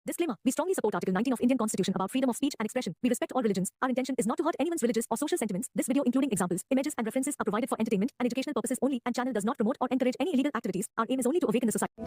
Disclaimer. We strongly support Article 19 of Indian Constitution about freedom of speech and expression. We respect all religions. Our intention is not to hurt anyone's religious or social sentiments. This video, including examples, images and references, are provided for entertainment and educational purposes only and channel does not promote or encourage any illegal activities. Our aim is only to awaken the society.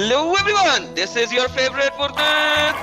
Hello everyone, this is your favorite Furqan।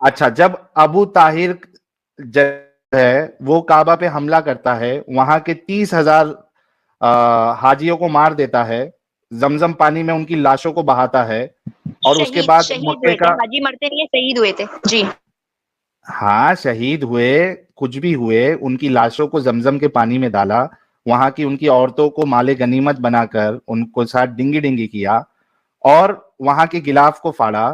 اچھا جب ابو طاہر ہے وہ کعبہ پہ حملہ کرتا ہے, وہاں کے 30,000 حاجیوں کو مار دیتا ہے, زمزم پانی میں ان کی لاشوں کو بہاتا ہے, اور اس کے بعد شہید مکے ہوئے تھے, کا, حاجی مرتے نہیں, شہید ہوئے تھے جی. ہاں شہید ہوئے, کچھ بھی ہوئے, ان کی لاشوں کو زمزم کے پانی میں ڈالا, وہاں کی ان کی عورتوں کو مال غنیمت بنا کر ان کو ساتھ ڈنگی ڈنگی کیا, اور وہاں کے غلاف کو پھاڑا,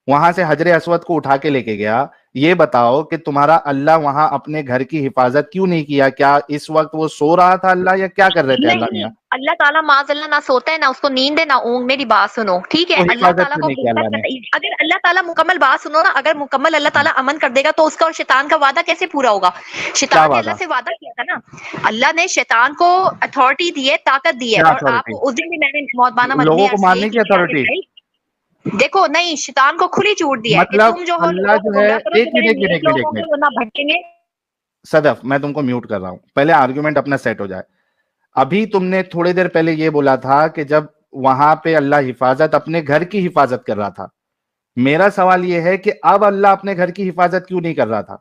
وہاں سے حجر اسود کو اٹھا کے لے کے گیا. یہ بتاؤ کہ تمہارا اللہ وہاں اپنے گھر کی حفاظت کیوں نہیں کیا؟ کیا اس وقت وہ سو رہا تھا اللہ, یا کیا کر رہے تھے اللہ میاں؟ نہیں, اللہ تعالیٰ معاذ اللہ نہ سوتا ہے, نہ اس کو نیند ہے, نہ اونگ. میری بات سنو ٹھیک ہے, تو اللہ حفاظت تعالیٰ کیوں کو نہیں کیا اللہ نے؟ اگر اللہ تعالیٰ مکمل بات سنو نا, اگر مکمل اللہ تعالیٰ امن کر دے گا تو اس کا اور شیطان کا وعدہ کیسے پورا ہوگا؟ شیطان نے اللہ سے وعدہ کیا تھا نا, اللہ نے شیطان کو اتھارٹی دی ہے, طاقت دی ہے, کیا اور آپ authority؟ اس دن بھی میں نے موت لوگوں کو مارنے کی اتھارٹی؟ دیکھو نہیں, شیطان کو کھلی چھوٹ دیا ہے کہ مطلب تم جو ہو اللہ لوگوں کو جو ہے, گمراہ کرو, ایک تمہارے منٹ نیک لوگ ہوں گے وہ نہ بھٹکیں گے. صدف میں تم کو میوٹ کر رہا ہوں, پہلے آرگومنٹ اپنا سیٹ ہو جائے. ابھی تم نے تھوڑی دیر پہلے یہ بولا تھا کہ جب وہاں پہ اللہ حفاظت اپنے گھر کی حفاظت کر رہا تھا. میرا سوال یہ ہے کہ اب اللہ اپنے گھر کی حفاظت کیوں نہیں کر رہا تھا؟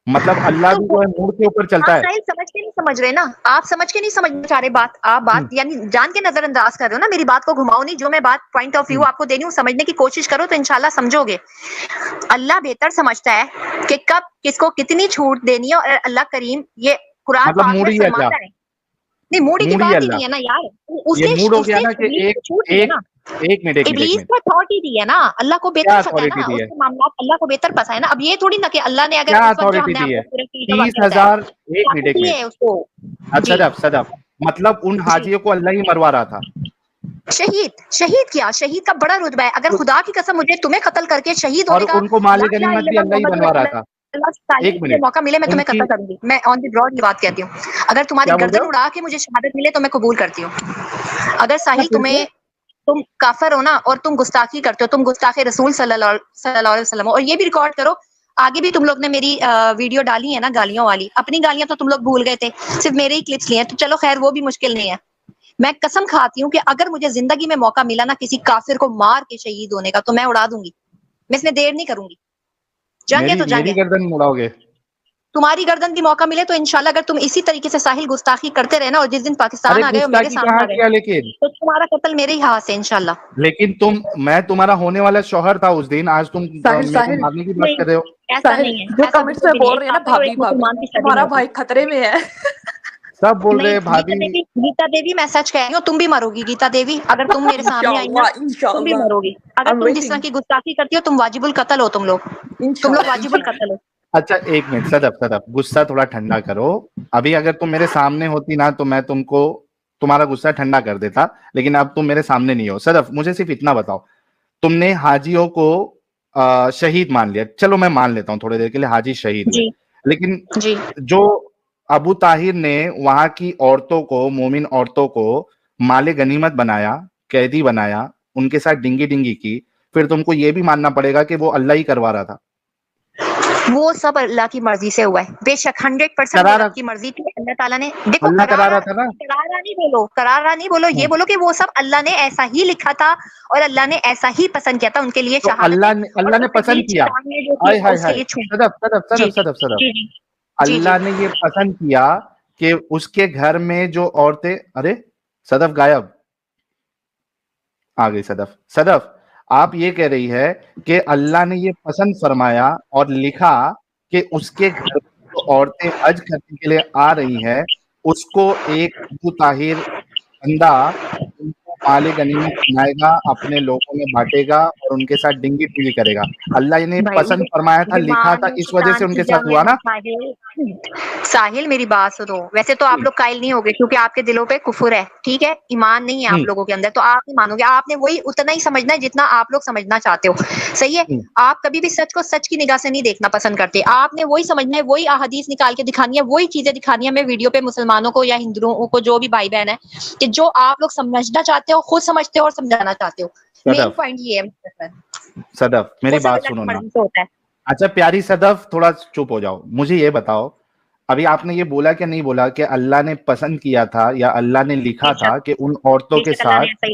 مطلب اللہ بھی جو ہے نور کے اوپر چلتا آپ ہے. ساحل سمجھ کے نہیں سمجھ رہے نا, آپ سمجھ کے نہیں سمجھ چاہ رہے بات, آپ بات یعنی جان کے نظر انداز کر رہے ہو نا, میری بات کو گھماؤ نہیں, جو میں بات پوائنٹ آف ویو آپ کو دینی ہوں سمجھنے کی کوشش کرو تو انشاءاللہ سمجھو گے. اللہ بہتر سمجھتا ہے کہ کب کس کو کتنی چھوٹ دینی ہے, اور اللہ کریم یہ قرآن مطلب پاک میں موڑی ہے اللہ, فرماتا ہے. نہیں, موڑی کی موڑی بات ہی اللہ, نہیں ہے نا یار, اس یہ نے موڈ ہو گیا نا کہ ابلیس ایک کو چھوٹ دی ہے نا, ایک منٹ ابلیس کو اتھارٹی دی ہے نا, اللہ کو کیا بہتر پتا ہے نا, اتھارٹی دی اس ہے؟ کے معاملات اللہ کو بہتر پتا ہے نا. اب یہ تھوڑی نا کہ اللہ نے اگر کیا اس وقت جو ہم اتھارٹی نے دی آپ ہے؟ کو پورا کی کا وقت بتایا 30,000 ایک طاقت دی ہے اس کو جی. صدف مطلب ان جی حاجیوں کو اللہ ہی مروا رہا تھا. شہید کیا, شہید کا بڑا رتبہ ہے. اگر خدا کی قسم مجھے تمہیں قتل کر کے شہید اور ہونے کا ان کو مال لا الہ غنیمت الا بھی اللہ اللہ ہی محمد بنوا رہا رسول تھا. اللہ ایک مجھے منٹ, موقع ملے میں ان تمہیں کی قتل کروں گی. میں آن دی براڈ یہ بات کہتی ہوں, اگر تمہاری کیا بول رہے گردن ہو؟ اڑا کے مجھے شہادت ملے تو میں قبول کرتی ہوں. اگر ساحل پھر سے؟ تم کافر ہو نا, اور تم گستاخی کرتے ہو, تم گستاخ رسول صلی اللہ علیہ وسلم, اور یہ بھی ریکارڈ کرو, آگے بھی تم لوگ نے میری ویڈیو ڈالی ہے نا گالیوں والی, اپنی گالیاں تو تم لوگ بھول گئے تھے, صرف میرے ہی کلپس لیے ہیں, تو چلو خیر وہ بھی مشکل نہیں ہے. میں قسم کھاتی ہوں کہ اگر مجھے زندگی میں موقع ملا نا کسی کافر کو مار کے شہید ہونے کا تو میں اڑا دوں گی, میں اس میں دیر نہیں کروں گی. جنگ ہے تو جنگ ہے. میری گردن مڑاؤ گے؟ تمہاری گردن بھی موقع ملے تو انشاءاللہ اگر تم اسی طریقے سے ساحل گستاخی کرتے رہے نا, اور جس دن پاکستان ارے آ گئے اور میرے گستاخی سامنے کہاں آ گئے کیا لیکن تو تمہارا قتل میرے ہی ہاتھ سے انشاءاللہ. لیکن میں تمہارا ہونے والا شوہر تھا اس دن, آج تم میرے کو مارنے کی بات کر رہے ہو. ایسا نہیں ہے, جو ایسا کمنٹس بالکل میں بھی نہیں بول ہے. رہے ہیں نا کافر اور بھابھی ایک بھابھی مسلمان کی شادی تمہارا نہیں ہوتی. بھائی خطرے میں ہے. سب بول رہے نہیں, ہیں بھابھی. گیتا دیوی میں سچ کہہ رہی ہوں, تم بھی مرو گی گیتا دیوی, اگر تم میرے سامنے آئی نا تم بھی انشاءاللہ مرو گی. اگر I'm تم جس طرح waiting. کی گستاخی کرتی ہو تم واجب القتل ہو, تم لوگ واجب القتل ہو. اچھا ایک منٹ صدف غصہ تھوڑا ٹھنڈا کرو. ابھی اگر تم میرے سامنے ہوتی نا تو میں تم کو تمہارا غصہ ٹھنڈا کر دیتا, لیکن اب تم میرے سامنے نہیں ہو. صدف مجھے صرف اتنا بتاؤ, تم نے حاجیوں کو شہید مان لیا, چلو میں مان لیتا ہوں تھوڑی دیر کے لیے حاجی شہید ہوئے, جی لیکن جی جو ابو طاہر نے وہاں کی عورتوں کو, مومن عورتوں کو مال غنیمت بنایا, قیدی بنایا, ان کے ساتھ ڈنگی ڈنگی کی, پھر تم کو یہ بھی ماننا پڑے گا کہ وہ اللہ ہی کروا رہا تھا. وہ سب اللہ کی مرضی سے ہوا ہے, بے شک 100% وہ رب کی مرضی تھی. اللہ تعالیٰ نے دیکھو اللہ کرا رہا تھا نا. کرارا نہیں بولو, یہ بولو کہ وہ سب اللہ نے ایسا ہی لکھا تھا اور اللہ نے ایسا ہی پسند کیا تھا ان کے لیے تو شہادتیں, اللہ نے پسند کیا. ہائے ہائے ہائے, صدف اللہ نے یہ پسند کیا کہ اس کے گھر میں جو عورتیں, ارے صدف غائب آ گئی. صدف آپ یہ کہہ رہی ہے کہ اللہ نے یہ پسند فرمایا اور لکھا کہ اس کے گھر جو عورتیں حج کرنے کے لیے آ رہی ہیں اس کو ایک ابو طاہر بندہ ان کو مال غنیمت بنائے گا, اپنے لوگوں میں بانٹے گا اور ان کے ساتھ ڈنگی ڈنگی کرے گا. اللہ نے پسند فرمایا تھا, لکھا تھا, اس وجہ سے ان کے ساتھ ہوا نا. ساحل میری بات سنو, ویسے تو آپ لوگ قائل نہیں ہوگے کیونکہ آپ کے دلوں پہ کفر ہے, ٹھیک ہے, ایمان نہیں ہے آپ لوگوں کے اندر, تو آپ نہیں مانو گے. آپ نے وہی اتنا ہی سمجھنا ہے جتنا آپ لوگ سمجھنا چاہتے ہو, صحیح ہے. آپ کبھی بھی سچ کو سچ کی نگاہ سے نہیں دیکھنا پسند کرتے. آپ نے وہی سمجھنا ہے, وہی احادیث نکال کے دکھانی ہے, وہی چیزیں دکھانی ہے میں ویڈیو پہ مسلمانوں کو یا ہندوؤں کو, جو بھی بھائی بہن ہے, کہ جو آپ لوگ سمجھنا چاہتے ہو, خود سمجھتے ہو اور سمجھانا چاہتے ہو. مین پوائنٹ یہ ہے. صدف میری بات سنو نا. اچھا پیاری صدف تھوڑا چپ ہو جاؤ, مجھے یہ بتاؤ, ابھی آپ نے یہ بولا کہ نہیں بولا کہ اللہ نے پسند کیا تھا یا اللہ نے لکھا تھا کہ ان عورتوں کے ساتھ,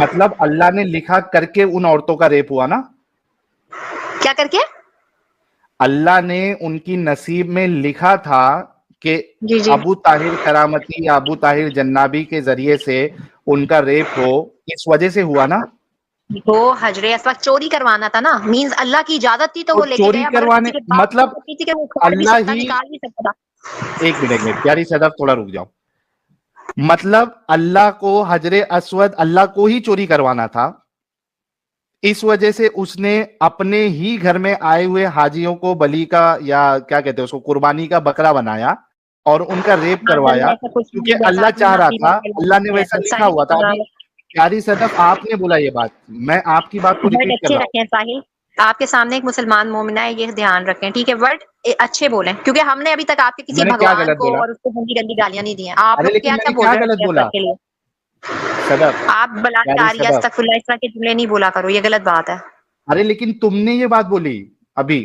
مطلب اللہ نے لکھا کر کے ان عورتوں کا ریپ ہوا نا. کیا کر کے؟ اللہ نے ان کی نصیب میں لکھا تھا کہ جی جی ابو طاہر کرامتی یا ابو طاہر جنابی کے ذریعے سے ان کا ریپ ہو، اس وجہ سے ہوا نا. وہ حجر اسود چوری کروانا تھا نا، مینز اللہ کی اجازت تھی تو وہ لے کے چوری گیا، مگر کروانے کسی کے باپ مطلب کو تھی کہ وہ کھاڑ بھی اللہ سکتا، ہی، نکال بھی سکتا. ایک منٹ پیاری صدف تھوڑا رک جاؤ. مطلب اللہ کو حجر اسود اللہ کو ہی چوری کروانا تھا، اس وجہ سے اس نے اپنے ہی گھر میں آئے ہوئے حاجیوں کو بلی کا یا کیا کہتے ہیں اس کو قربانی کا بکرا بنایا اور ان کا ریپ کروایا، ایسا کچھ نہیں، کیونکہ جیسا اللہ آپ نے چاہ رہا اپنی تھا، بات میں اللہ نے کیا ویسا ہے. لکھا ساحل ہوا تھا. ابھی پیاری صدف آپ نے بولا یہ بات، میں آپ کی بات کو ورڈ ریپیٹ کر اچھے رہا ہوں. رکھیں ساحل، آپ کے سامنے ایک مسلمان مومنہ ہے، یہ دھیان رکھیں ٹھیک ہے. ورڈ اچھے بولیں، کیونکہ ہم نے ابھی تک آپ کے کسی میں نے کیا بھگوان غلط کو بولا؟ اور اس کو گندی گندی گالیاں نہیں دی ہیں. آپ ارے لوگ لیکن کیا میں کیا نے بول کیا رہے غلط ہیں بولا کے لیے؟ صدف؟ آپ بلا پیاری کاریہ صدف، استغفر اللہ اس طرح کے جملے نہیں بولا کرو، یہ غلط بات ہے. ارے لیکن تم نے یہ بات بولی ابھی،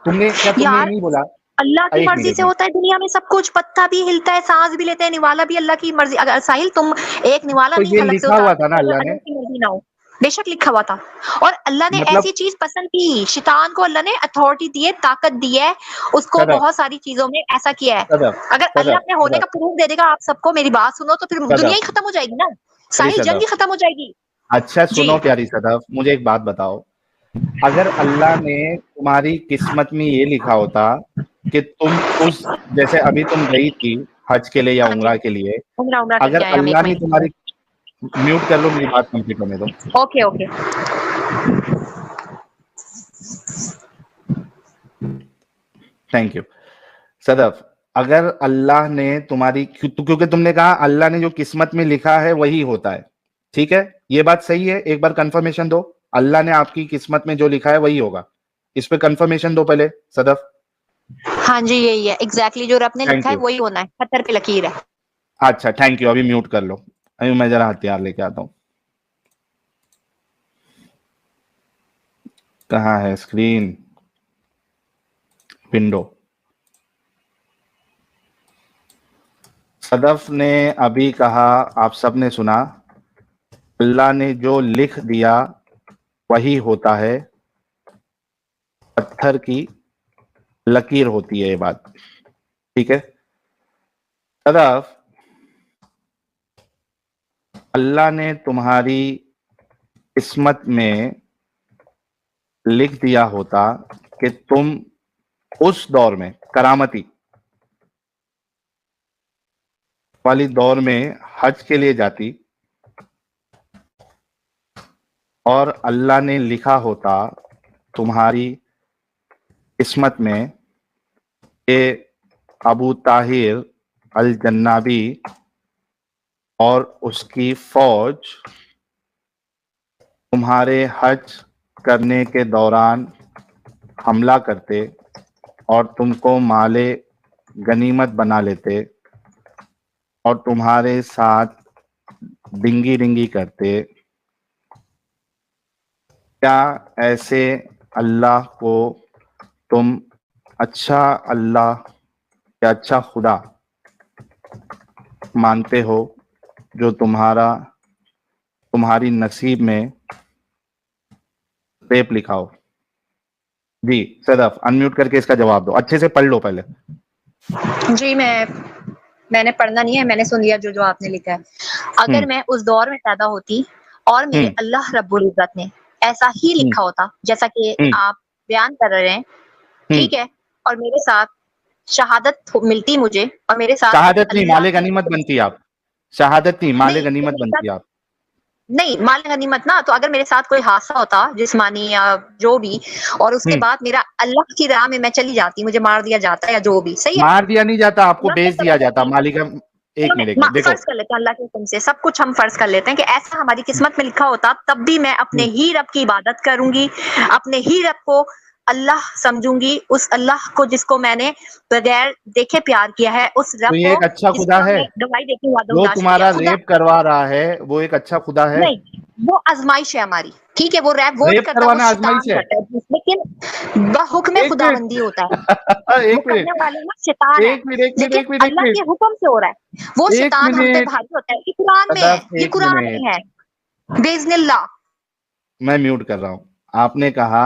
تم نے یار نہیں بولا؟ اللہ کی ایک مرضی منٹ سے ہوتا ہے دنیا میں سب کچھ، پتا بھی ہلتا ہے، سانس بھی لیتے ہیں، نوالا بھی اللہ کی مرضی. اگر ساحل تم ایک نوالا تو نہیں یہ خلق سے لکھا اتار ہوا تھا نا سکتے اللہ اگر نے، اللہ کی مرضی نہ ہو. بے شک لکھا ہوا تھا، اور اللہ نے مطلب ایسی چیز پسند کی، شیطان کو اللہ نے اتھارٹی دی ہے، طاقت دی ہے اس کو، صدف بہت ساری چیزوں میں ایسا کیا ہے. صدف اگر اللہ صدف اپنے ہونے صدف کا پروف دے دے گا آپ سب کو، میری بات سنو تو پھر دنیا صدف ہی ختم ہو جائے گی نا پیاری ساحل، جنگ صدف، ہی ختم ہو جائے گی. اچھا جی سنو پیاری صدف، مجھے ایک بات بتاؤ، اگر اللہ نے تمہاری قسمت میں یہ لکھا ہوتا کہ تم اس، جیسے ابھی تم گئی تھی حج کے لیے یا ہاں جی، عمرہ کے لیے، عمرہ کر اگر کے آئے ہم ایک اللہ نے مہینے تمہاری، میوٹ کر لو، میری بات کمپلیٹ ہونے دو. Okay okay. Thank you. Sadaf, اگر اللہ نے تمہاری، کیونکہ تم نے کہا اللہ نے جو قسمت میں لکھا ہے وہی ہوتا ہے، ٹھیک ہے، یہ بات صحیح ہے، ایک بار کنفرمیشن دو، اللہ نے آپ کی قسمت میں جو لکھا ہے وہی ہوگا، اس پہ کنفرمیشن دو پہلے صدف. ہاں جی یہی ہے ایگزیکٹلی جو رب نے تھینک لکھا ہے یو. وہی ہونا ہے، پتھر پہ لکیر ہے. اچھا تھینک یو، ابھی میوٹ کر لو، ابھی میں ذرا ہتھیار لے کے آتا ہوں. کہاں ہے اسکرین، ونڈو. صدف نے ابھی کہا، آپ سب نے سنا، اللہ نے جو لکھ دیا وہی ہوتا ہے، پتھر کی لکیر ہوتی ہے یہ بات، ٹھیک ہے. صدف، اللہ نے تمہاری قسمت میں لکھ دیا ہوتا کہ تم اس دور میں، کرامتی والی دور میں حج کے لیے جاتی، اور اللہ نے لکھا ہوتا تمہاری قسمت میں کہ ابو طاہر الجنابی اور اس کی فوج تمہارے حج کرنے کے دوران حملہ کرتے اور تم کو مال غنیمت بنا لیتے اور تمہارے ساتھ ڈنگی ڈنگی کرتے، کیا ایسے اللہ کو تم اچھا اللہ یا اچھا خدا مانتے ہو جو تمہاری نصیب میں ریپ لکھا ہو؟ جی صدف، انمیوٹ کر کے اس کا جواب دو، اچھے سے پڑھ لو پہلے. جی میں نے پڑھنا نہیں ہے، میں نے سن لیا جو آپ نے لکھا ہے. اگر میں اس دور میں پیدا ہوتی اور میرے اللہ رب العزت نے ایسا ہی لکھا ہوتا جیسا کہ آپ بیان کر رہے ہیں، ٹھیک ہے، اور میرے ساتھ شہادت ملتی مجھے، اور میرے ساتھ شہادت نہیں، مال اللہ غنیمت بنتی آپ، شہادت نہیں، مال نہیں غنیمت بنتی آپ. نہیں مال غنیمت نا، تو اگر میرے ساتھ کوئی حادثہ ہوتا جسمانی یا جو بھی، اور اس کے بعد میرا اللہ کی راہ میں میں چلی جاتی، مجھے مار دیا جاتا یا جو بھی، صحیح ہے، مار دیا نہیں جاتا، آپ کو اللہ بیچ کے دیا قدر جاتا، کرتی ہوں. مالک. ایک منٹ دیکھو، فرض کر لیتے ہیں اللہ کے حکم سے سب کچھ ہم فرض کر لیتے ہیں کہ ایسا ہماری قسمت میں لکھا ہوتا، تب بھی میں اپنے ہی رب کی عبادت کروں گی، اپنے ہی رب کو اللہ سمجھوں گی، اس اللہ کو جس کو میں نے بغیر دیکھے پیار کیا ہے، اس تو رب یہ کو ایک اچھا جس خدا کا ہے میں گواہی دیتی ہوں وحدہ جو لا شریک تمہارا خدا. ریپ کروا رہا ہے، وہ ایک اچھا خدا ہے؟ نہیں، وہ آزمائش ہے ہماری، ٹھیک ہے، وہ ریپ وہ نہیں ریپ کرتا، وہ کروانا شیطان آزمائش ہے؟ کرتا ہے، لیکن بحکم ایک خداوندی ہوتا ہے. منٹ وہ ایک منٹ کرنے والے نا شیطان ہے، ایک منٹ ایک منٹ لیکن ایک منٹ ایک اللہ منٹ کے حکم سے ہو رہا ہے. وہ ایک شیطان ہم پہ منٹ بھاری ہوتا ہے، یہ قرآن میں ہے، صدف، یہ ایک قرآن منٹ، میں ہے، باذن اللہ. میں میوٹ کر رہا ہوں. آپ نے کہا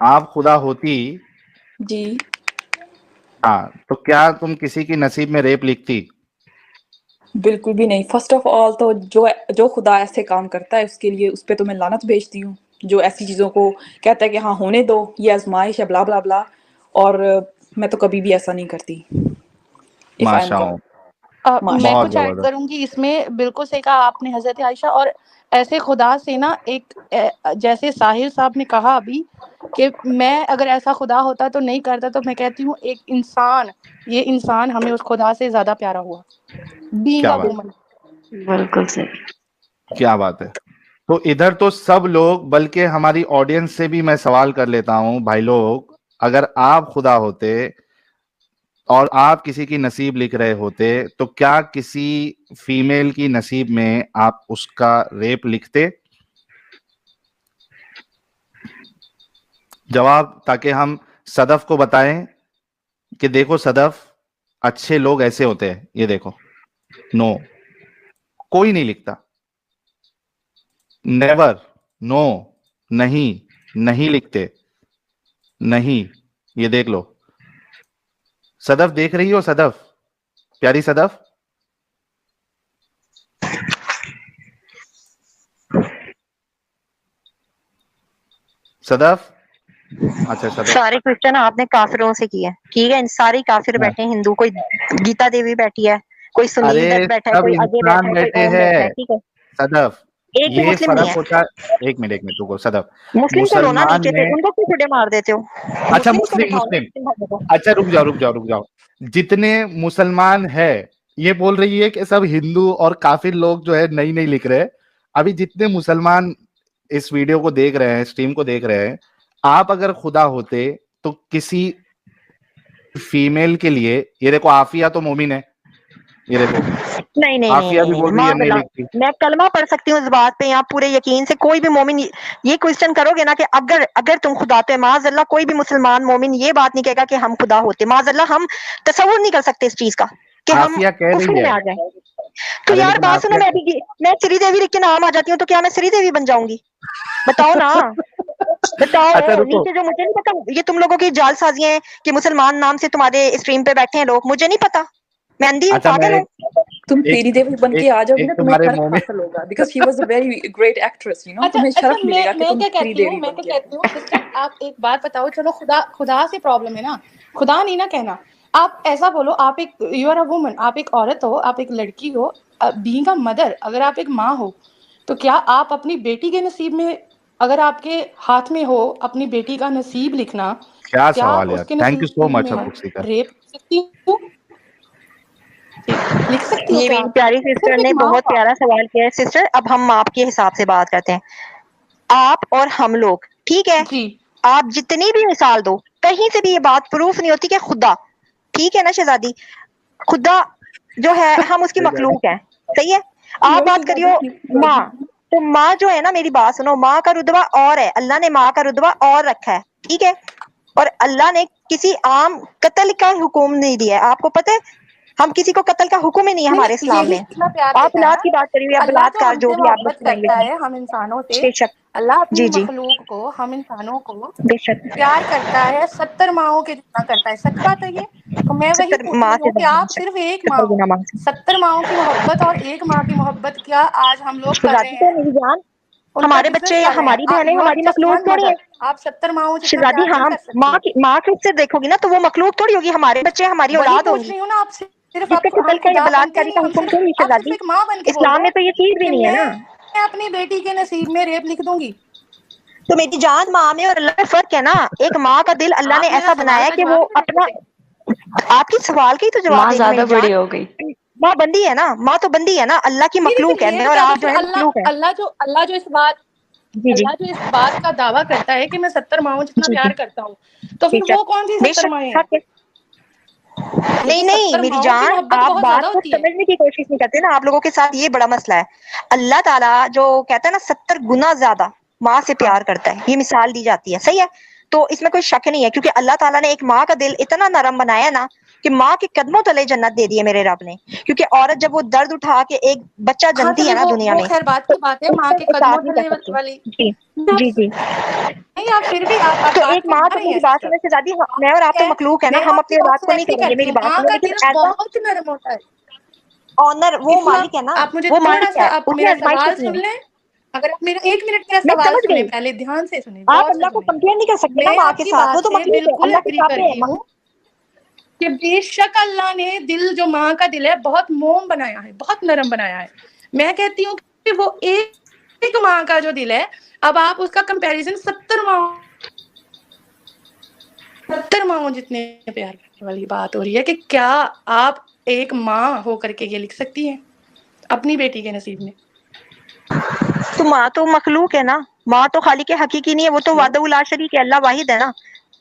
آپ خدا ہوتی جی ہاں تو کیا تم کسی کی نصیب میں ریپ لکھتی؟ بالکل بھی نہیں. فرسٹ آف آل تو جو خدا ایسے کام کرتا ہے اس کے لیے اس پہ تو میں لعنت بھیجتی ہوں، جو ایسی چیزوں کو کہتا ہے کہ ہاں ہونے دو، یہ آزمائش ہے بلا بلا بلا. اور میں تو کبھی بھی ایسا نہیں کرتی. If I am ماشاء God. اللہ، میں بہت کچھ ایڈ زبردست. کروں گی اس میں. بالکل صحیح کہا آپ نے حضرت عائشہ. اور ایسے خدا سے نا ایک جیسے ساحر صاحب نے کہا ابھی کہ میں اگر ایسا خدا ہوتا تو نہیں کرتا، تو میں کہتی ہوں ایک انسان، یہ انسان ہمیں اس خدا سے زیادہ پیارا ہوا. بینگ کیا اے بات، وومن. بالکل صحیح. کیا بات ہے. تو ادھر تو سب لوگ، بلکہ ہماری آڈینس سے بھی میں سوال کر لیتا ہوں بھائی لوگ، اگر آپ خدا ہوتے اور آپ کسی کی نصیب لکھ رہے ہوتے تو کیا کسی فیمیل کی نصیب میں آپ اس کا ریپ لکھتے؟ جواب تاکہ ہم صدف کو بتائیں کہ دیکھو صدف، اچھے لوگ ایسے ہوتے ہیں، یہ دیکھو. نو، کوئی نہیں لکھتا. نیور، نو، نہیں لکھتے. نہیں، یہ دیکھ لو. صدف دیکھ رہی ہو؟ صدف، پیاری صدف، صدف. اچھا صدف، سارے کوشچن آپ نے کافروں سے کیے، ٹھیک ہے. سارے کافر بیٹھے ہیں، ہندو، کوئی گیتا دیوی بیٹھی ہے، کوئی سنیل ارے دت بیٹھا ہے، سب کوئی اجے بیٹھا انسان ہے، کوئی بیٹھے اوم بیٹھا ہیں ہے، ٹھیک ہے. صدف. ایک بھی یہ مسلم نہیں فرق ہے. ہوتا ہے، ایک منٹ رکو صدف. مسلم کو لو نا مسلمان نیچے سے، میں، ان کو کیوں چھوٹے مار دیتے ہو؟ اچھا مسلم کو مسلم بٹھاؤ نا مسلم مسلم بھائی کو. اچھا رک جاؤ. جتنے مسلمان ہے، یہ بول رہی ہے کہ سب ہندو اور کافر لوگ جو ہے نہیں لکھ رہے. ابھی جتنے مسلمان اس ویڈیو کو دیکھ رہے ہیں، اسٹریم کو دیکھ رہے ہیں، آپ اگر خدا ہوتے تو کسی فیمیل کے لیے، یہ دیکھو عافیہ تو مومن ہے، یہ دیکھو عافیہ بھی بول رہی ہے معاذ نہیں اللہ. لکھتی. میں کلمہ پڑھ سکتی ہوں اس بات پہ یہاں پورے یقین سے. کوئی بھی مومن یہ کوشچن کرو گے نا کہ اگر تم خدا تو معاذ اللہ کوئی بھی مسلمان مومن یہ بات نہیں کہے گا کہ ہم خدا ہوتے. معاذ اللہ ہم تصور نہیں کر سکتے اس چیز کا کہ ہم عافیہ کہہ کفر رہی میں ہے، آ جائیں. تو ارے یار لیکن بات سنو، عافیہ میں سری دیوی لکھ کے نام آ جاتی ہوں تو کیا میں سری دیوی بن جاؤں گی؟ بتاؤ نا، بتاؤ. اچھا رکو، نیچے جو مجھے نہیں پتا، یہ تم لوگوں کی جال سازیاں ہیں کہ مسلمان نام سے تمہارے اسٹریم پہ بیٹھے ہیں لوگ. مجھے نہیں پتا، میں اندھی ہوں، اچھا میں پاگل ہوں. تم تیری دیوی بن کے آ جاؤ گی نا، ایک تمہیں تمہارے شرف منہ میں، حاصل ہوگا because she was a very great actress, اچھا تمہیں اچھا شرف ملے گا کہ میں تم کیا سری کہتی ہوں دیوی میں بن کیا کے آئی. کہتی ہوں سسٹر، آپ ایک بات بتاؤ. چلو خدا سے پرابلم ہے نا، خدا نہیں نا کہنا. آپ ایسا بولو، آپ ایک یو آر اے وومن، آپ ایک عورت ہو، آپ ایک لڑکی ہو. بینگ اے مدر، اگر آپ ایک ماں ہو تو کیا آپ اپنی بیٹی کے نصیب میں، اگر آپ کے ہاتھ میں ہو اپنی بیٹی کا نصیب لکھنا، کیا کیا سوال آپ ہے یار. اس کے تھینک یو سو نصیب مچ میں ابو سیکر. ریپ کر سکتی ہوں؟ لکھ سکتی ہو یہ کیا میری آپ؟ پیاری صرف سسٹر ایک نے ماں بہت کا. پیارا سوال کیا ہے. سسٹر اب ہم آپ کے حساب سے بات کرتے ہیں، آپ اور ہم لوگ، ٹھیک ہے. جی آپ جتنی بھی مثال دو، کہیں سے بھی یہ بات پروف نہیں ہوتی کہ خدا، ٹھیک ہے نا شہزادی، خدا جو ہے ہم اس کی مخلوق ہیں، صحیح ہے. آپ بات کریو ماں، تو ماں جو ہے نا، میری بات سنو، ماں کا رتبہ اور ہے، اللہ نے ماں کا رتبہ اور رکھا ہے، ٹھیک ہے. اور اللہ نے کسی عام قتل کا حکم نہیں دیا ہے. آپ کو پتہ ہے ہم کسی کو قتل کا حکم ہی نہیں ہے ہمارے اسلام یہی میں. اتنا پیار آپ دیتا اولاد ہے کی بات کری ہوئی، آپ اللہ، جو بلاತ್کار ہم جو سے بھی آپ محبت لوگ کرتا لینگویج ہے ہم انسانوں سے. میں، بے شک، اللہ اپنی جی جی، مخلوق کو، ہم انسانوں کو بے شک. پیار کرتا ہے 70 ماؤں کے جتنا کرتا ہے. سچ بات ہے یہ. تو میں وہی 70 پوچھ ماں رہی سے ہوں کہ زیادہ، بے آپ شک، صرف ایک ماں 70 ہو، گنا ماں سے. 70 ماؤں کی محبت اور ایک ماں کی محبت کیا آج ہم لوگ کر شہزادی رہے تو ہیں؟ میری جان، ان کا ہمارے ڈفرنس بچے یا کر رہے ہماری ہیں. بہنیں یو آر ہماری جسٹ مخلوق ون تھوڑی مدر. ہے. آپ 70 ماؤں جتنا شہزادی پیار نہیں ہاں، کر سکتی. ماں خود سے دیکھو گی نا تو وہ مخلوق تھوڑی ہوگی، ہمارے بچے ہماری وہی اولاد ہوں پوچھ گی. رہی ہوں نا آپ سے. صرف جس آپ کو قتل ہم کا یا خدا بنتے بلاತ್کاری نہیں، کا ہم حکم صرف، تھوڑی آپ صرف شہزادی، ایک ماں بن کے بول اسلام دو میں تو یہ چیز بھی کہ نہیں ہے میں نا. اپنی بیٹی کے نصیب میں ریپ لکھ دوں گی. تو میری جان، ماں میں اور اللہ میں فرق ہے نا. ایک ماں کا دل اللہ نے آپ میرا ایسا سوال بنایا کا کہ جواب وہ ہی نہیں اپنا، دیتے. آپ کی سوال کی تو جواب دے رہی ہوں میری جان. ماں بندی ہے نا، ماں تو بندی ہے نا، اللہ کی نہیں مخلوق پھر ہے. یہ میں اور بتا دو آپ جو پھر ہے مخلوق ہے. اللہ جو اس بات، جی جی اللہ جو اس بات کا دعویٰ کرتا ہے کہ میں 70 ماؤں جتنا جی پیار جی، کرتا ہوں، تو بے پھر وہ شک، کون سی بے 70 شک مائیں ہیں؟ حق ہے. نہیں کیونکہ نہیں 70 میری ماؤں کی جان، محبت آپ بہت زیادہ بات کو ہوتی ہے. سمجھنے کی کوشش نہیں کرتے نا. آپ لوگوں کے ساتھ یہ بڑا مسئلہ ہے. اللہ تعالیٰ جو کہتا ہے نا 70 گنا زیادہ ماں سے پیار کرتا ہے، یہ مثال دی جاتی ہے، صحیح ہے. تو اس میں کوئی شک نہیں ہے، کیونکہ اللہ تعالیٰ نے ایک ماں کا دل اتنا نرم بنایا نا کہ ماں کے قدموں تلے جنت دے دی ہے میرے رب نے، کیونکہ عورت جب وہ درد اٹھا کے ایک بچہ ہاں جنتی ہے چلے نا وہ دنیا میں، خیر بات کی بات ہے، ماں کے قدموں تلے والی جی جی جی نہیں، آپ پھر بھی آپ تو بات ایک ماں سمجھا تو رہی میری ہیں بات سسٹر، سننے سے زیادہ میں اور آپ تو مخلوق ہے نا، میں ہم آپ کی اپنی بات اولاد سے کو نہیں ایگری کریں گے، کرتی میری ہوں، بات ماں سنو، کا لیکن دل ایسا بہت نرم ہوتا ہے۔ آنر وہ اسما مالک ہے نا، آپ مجھے وہ تھوڑا مالک سا ہے، آپ اس نے میرا آزمائش سوال کرنی سن ہے۔ لیں، اگر آپ میرا 1 منٹ میرا میں سوال سمجھ سنیں، گئی، پہلے دھیان سے سنیں، آپ غور سے اللہ کو سنیں۔ کمپیئر نہیں کر سکتے نا میں ماں آپ کے کی ساتھ، وہ بات تو سے مخلوق ہے، بالکل اللہ کے ایگری کافر ہے کرتی ہوں کہ بے شک اللہ نے دل جو ماں کا دل ہے بہت موم بنایا ہے، بہت نرم بنایا ہے۔ میں کہتی ہوں کہ وہ ایک ماں کا جو دل ہے، اب آپ اس کا کمپیریزن 70 ماؤں جتنے پیار کرنے والی بات ہو رہی ہے کہ کیا آپ ایک ماں ہو کر کے یہ لکھ سکتی ہیں اپنی بیٹی کے نصیب میں؟ تو ماں تو مخلوق ہے نا، ماں تو خالق حقیقی نہیں ہے، وہ تو وحدہ لا شریک ہے، اللہ واحد ہے نا،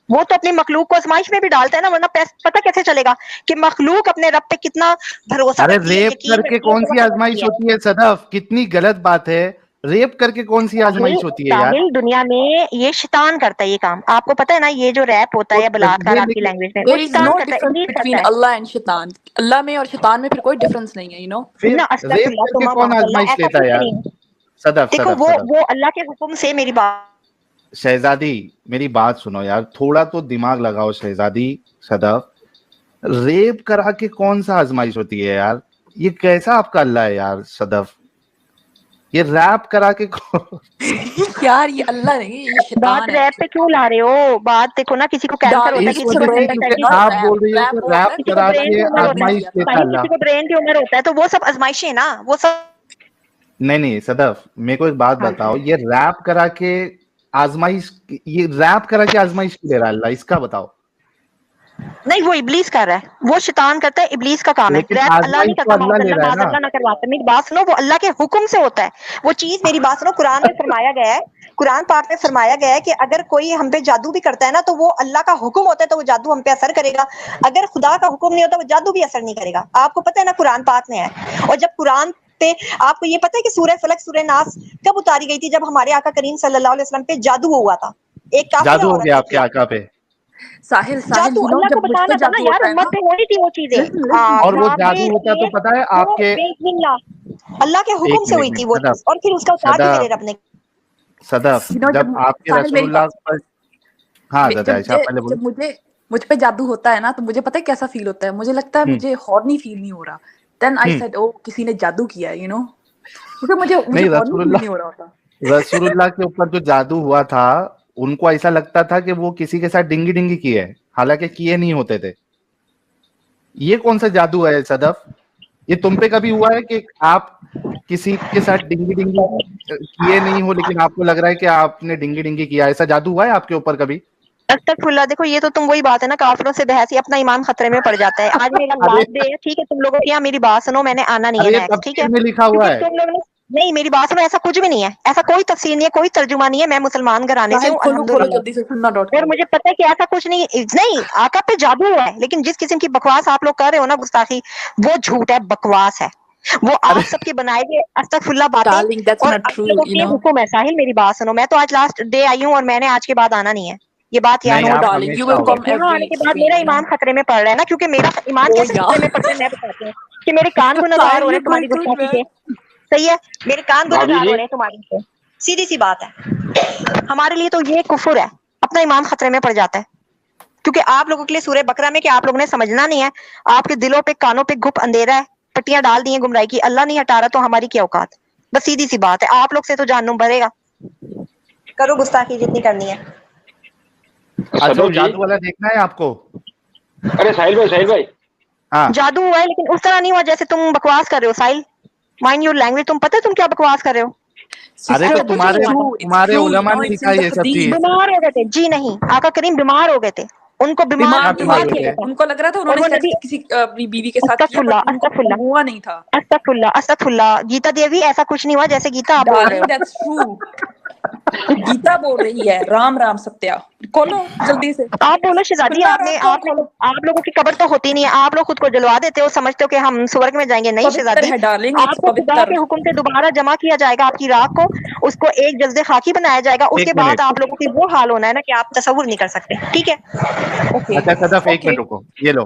وہ تو اپنی مخلوق کو آزمائش میں بھی ڈالتا ہے نا، ورنہ پتہ کیسے چلے گا کہ مخلوق اپنے رب پہ کتنا بھروسہ ارے رکھتی ہے، ریپ یقین کر کے رکھتی ہے، کون سی توکل آزمائش رکھتی ہے۔ ہوتی ہے صدف؟ کتنی غلط بات ہے، ریپ کر کے کون سی آزمائش ہوتی ہے یار؟ ساحل دنیا میں یہ شیطان کرتا ہے یہ کام، آپ کو پتہ ہے نا، یہ جو ریپ ہوتا ہے یا بلاکار یہ آپ کی لیکن لینگویج میں، وہ There is شیطان no کرتا ہے، difference ابلیس between کرتا ہے۔ Allah and شیطان، اللہ میں اور شیطان میں پھر کوئی ڈفرنس نہیں ہے، پھر نہ استغفر ریپ اللہ کر کے ثم کون معاذ اللہ، آزمائش ایسا لیتا ہے کچھ یار؟ نہیں ہے۔ صدف دیکھو صدف صدف وہ اللہ کے حکم سے، میری بات شہزادی میری بات سنو یار، تھوڑا تو دماغ لگاؤ شہزادی صدف، ریپ کرا کے کون سا آزمائش ہوتی ہے یار؟ یہ کیسا آپ کا اللہ ہے یار صدف؟ یہ ریپ کرا کے یار یہ اللہ نہیں، یہ بات شیطان ہے۔ ریپ پہ کیوں لا رہے ہو؟ بات دیکھو نا، کسی کو کینسر ہوتا ہے، ڈارلنگ اس کسی اٹس کو وجہ سے ریپ کیونکہ ناٹ آپ بول رہی ہو ریپ کہ ہوتا ہے ریپ کسی کو کرا برین کے ٹیومر ہوتا آزمائش ہے، دیتا صحیح، اللہ۔ کسی کو برین ٹیومر ہوتا ہے، تو وہ سب آزمائشیں ہیں نا، وہ سب۔ نہیں صدف، میرے کو ایک بات بتاؤ، یہ ریپ کرا کے آزمائش، یہ ریپ کرا کے آزمائش کیوں لے رہا ہے اللہ؟ اس کا بتاؤ۔ نہیں، وہ ابلیس کر رہا ہے، وہ شیطان کرتا ہے، ابلیس کا کام ہے، لیکن ریپ اللہ نہیں آزمائش تو کرتا، اللہ لے رہا ہے معاذ نا۔ اللہ نہ کرواتا۔ میری بات سنو، وہ اللہ کے حکم سے ہوتا ہے وہ چیز، میری بات سنو، قرآن میں فرمایا گیا ہے، قرآن پاک میں فرمایا گیا ہے کہ اگر کوئی ہم پہ جادو بھی کرتا ہے نا، تو وہ اللہ کا حکم ہوتا ہے، تو وہ جادو ہم پہ اثر کرے گا، اگر خدا کا حکم نہیں ہوتا وہ جادو بھی اثر نہیں کرے گا۔ آپ کو پتہ ہے نا، قرآن پاک میں ہے۔ اور جب قرآن پہ آپ کو یہ پتہ ہے کہ سورہ فلق سورہ ناس کب اتاری گئی تھی؟ جب ہمارے آقا کریم صلی اللہ علیہ وسلم پہ جادو ہوا تھا، ایک کافرہ جادو ہو عورت گیا نے آپ کے کیا۔ آقا پہ، ساحل جادو you know اللہ کو جب مجھ پہ بتانا تھا نا جادو یار، ہوتا ہے امت نا، پہ ہونی تھی وہ چیزیں۔ listen اور وہ یہاں پہ جادو ہوتا تو پتا ہے آپ کے، بسم اللہ، اللہ کے ایک حکم سے ہوئی منٹ تھی وہ صدف چیز، اور پھر اس کا اتار بھی صدف میرے رب نے۔ صدف، you know جب جب آپ کے ساحل رسول میری اللہ بات، پر، ہاں زدہ عائشہ پہلے بولو۔ جب مجھ پہ جادو ہوتا ہے نا، تو مجھے پتہ ہے کیسا فیل ہوتا ہے، مجھے لگتا ہے ہوں مجھے ہارنی فیل نہیں ہو رہا، دین آئی ہوں سیڈ او کسی نے جادو کیا ہے، کیونکہ مجھے نہیں، ہارنی فیل نہیں ہو رہا ہوتا۔ رسول اللہ کے اوپر جو جادو ہوا تھا، ان کو ایسا لگتا تھا کہ وہ کسی کے ساتھ ڈنگی ڈنگی کیے ہیں، حالانکہ کیے نہیں ہوتے تھے۔ یہ کون سا جادو ہے صدف؟ یہ تم پہ کبھی ہوا ہے کہ آپ کسی کے ساتھ ڈنگی ڈنگی کیے نہیں ہو لیکن آپ کو لگ رہا ہے کہ آپ نے ڈنگی ڈنگی کیا؟ ایسا جادو ہوا ہے آپ کے اوپر کبھی؟ استغفر اللہ، دیکھو یہ تو تم وہی بات ہے نا، کافروں سے بحث ہی، اپنا ایمان خطرے میں پڑ جاتا ہے۔ آج میرا ارے لاسٹ ڈے ہے، ٹھیک ہے، تم لوگوں کی یہاں میری بات سنو، میں نے آنا نہیں ہے ارے نیکسٹ، ٹھیک ہے، تفسیر میں لکھا ہوا کیونکہ ہے۔ تم لوگوں نے، نہیں میری بات سنو، ایسا کچھ بھی نہیں ہے، ایسا کوئی تفسیر نہیں ہے، کوئی ترجمہ نہیں ہے، میں مسلمان گھرانے سے ساحل ہوں کھولو الحمدللہ، جلدی سے sunna.com۔ اور مجھے پتہ ہے کہ ایسا کچھ نہیں آقا پہ جادو ہوا ہے، لیکن جس قسم کی بکواس آپ لوگ کر رہے ہو نا، گستاخی، وہ جھوٹ ہے، بکواس ہے، وہ ارے آپ سب کے بنائے ہوئے استغفر اللہ باتیں، ڈارلنگ دیٹس اور ناٹ آپ ٹرو، لوگوں کے حکم ہے۔ ساحل میری بات سنو، میں تو آج لاسٹ ڈے آئی ہوں، اور میں نے آج کے بعد آنا نہیں ہے، یہ بات یاد نہیں، نو آپ رکھنا۔ ڈارلنگ یو ہمیشہ ول آؤ کم گے۔ یہاں آنے ایوری کے بعد میرا اسٹریم، ایمان خطرے میں پڑ رہا ہے نا، کیونکہ میرا ایمان او کیسے یا خطرے میں پڑتا ہے میں بتاتی ہوں، کہ میرے کان گنہگار ہو رہے ساحل ہیں یہ کوئی تمہاری ٹرک گستاخی ہے؟ کے، صحیح ہے، میرے کان بھابھی گنہگار جی ہو رہے ہیں تمہاری سے، سیدھی سی بات ہے۔ ہمارے لیے تو یہ کفر ہے، اپنا ایمان خطرے میں پڑ جاتا ہے، کیونکہ آپ لوگوں کے لیے سورہ بقرہ میں کہ آپ لوگوں نے سمجھنا نہیں ہے، آپ کے دلوں پہ کانوں پہ گھپ اندھیرا ہے، پٹیاں ڈال دی ہیں گمراہی کی، اللہ نہیں ہٹا رہا تو ہماری کیا اوقات؟ بس سیدھی سی بات ہے، آپ لوگ سے تو جہنم بھرے گا، کرو گستاخی جتنی کرنی ہے۔ اچھا وہ صدف جی، جادو والا دیکھنا ہے آپ کو؟ ارے ساحل بھائی ہاں جادو ہوا ہے لیکن اس طرح نہیں ہوا جیسے تم بکواس کر رہے ہو، ساحل، مائنڈ یور لینگویج، تم پتہ ہے تم کیا بکواس کر رہے ہو؟ ارے سسٹر تو ایسا کچھ اٹس نہیں ہوا تھا، ٹرو، اٹس تمہارے ٹرو، علماء نے اٹس لکھا ان یہ دا سب چیز۔ حدیث۔ بیمار ہو گئے تھے، جی نہیں، آقا کریم بیمار ہو گئے تھے، ان کو بیمار کیا بیمار بیمار بیمار ہوئے تھے، کیا تھے؟ گیا تھا، ان کو لگ رہا تھا انہوں اور نے وہ سیکس نبی، کسی اپنی بیوی کے ساتھ کیا، استغفر بٹ اللہ ان کو استغفر اللہ ہوا نہیں تھا۔ استغفر اللہ استغفر اللہ، گیتا دیوی ایسا کچھ نہیں ہوا جیسے گیتا آپ بول رہے ڈارلنگ ہو۔ دیٹس ٹرو، گیتا بول رہی ہے، رام رام ستیا، کھولو جلدی سے آپ بولو شہزادی، sunna.com کھولو۔ آپ لوگوں کی قبر تو ہوتی نہیں ہے، آپ لوگ خود کو جلوا دیتے ہو، سمجھتے ہو کہ ہم سورگ میں جائیں گے، نہیں پوتر شہزادی، ہے ڈارلنگ، آپ اٹس کو خدا پوتر۔ کے حکم سے دوبارہ جمع کیا جائے گا، آپ کی راہ کو، اس کو ایک جلد خاکی بنایا جائے گا، اس ایک کے بعد منٹ، آپ لوگوں کی وہ حال ہونا ہے نا کہ آپ تصور نہیں کر سکتے، ٹھیک ہے؟ اوکے اچھا صدف ایک اوکے منٹ رکو، یہ لو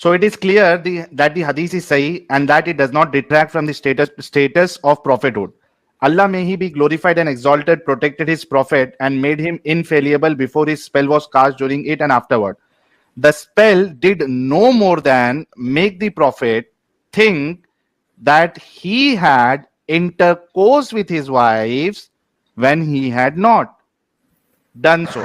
So it is clear that the hadith is sahih and that it does not detract from the status of prophethood. Allah, may he be glorified and exalted, protected his prophet and made him infallible before his spell was cast, during it and afterward. The spell did no more than make the prophet think that he had intercourse with his wives when he had not done so.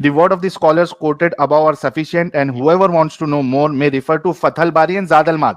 The word of the scholars quoted above are sufficient, and whoever wants to know more may refer to Fathul Bari and Zad al-Ma'ad.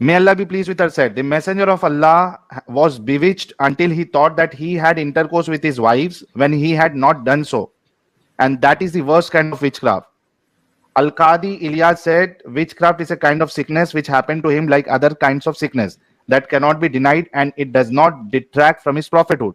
may Allah be pleased with her, said the messenger of Allah was bewitched until he thought that he had intercourse with his wives when he had not done so, and that is the worst kind of witchcraft. Al-Qadi Ilyas said witchcraft is a kind of sickness which happened to him like other kinds of sickness that cannot be denied, and it does not detract from his prophethood.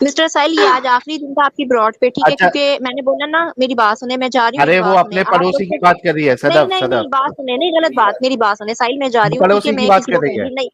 Mister سائل یہ آج آخری دن تھا آپ کی Broad پہ, ٹھیک ہے, اچھا کیونکہ میں نے بولا نا میری بات سنیں, میں جا رہی ہوں, ارے میری وہ بات اپنے سنیں آپ پڑوسی لوگ. کی بات کر رہی ہے نہیں صدف. نہیں نہیں, صدف بات سنیں, نہیں غلط بات, میری بات سنیں سائل, میں جا رہی ہوں, ٹھیک ہے, پڑوسی کی میں بات کسی کر کو رہی ہے. گالی نہیں,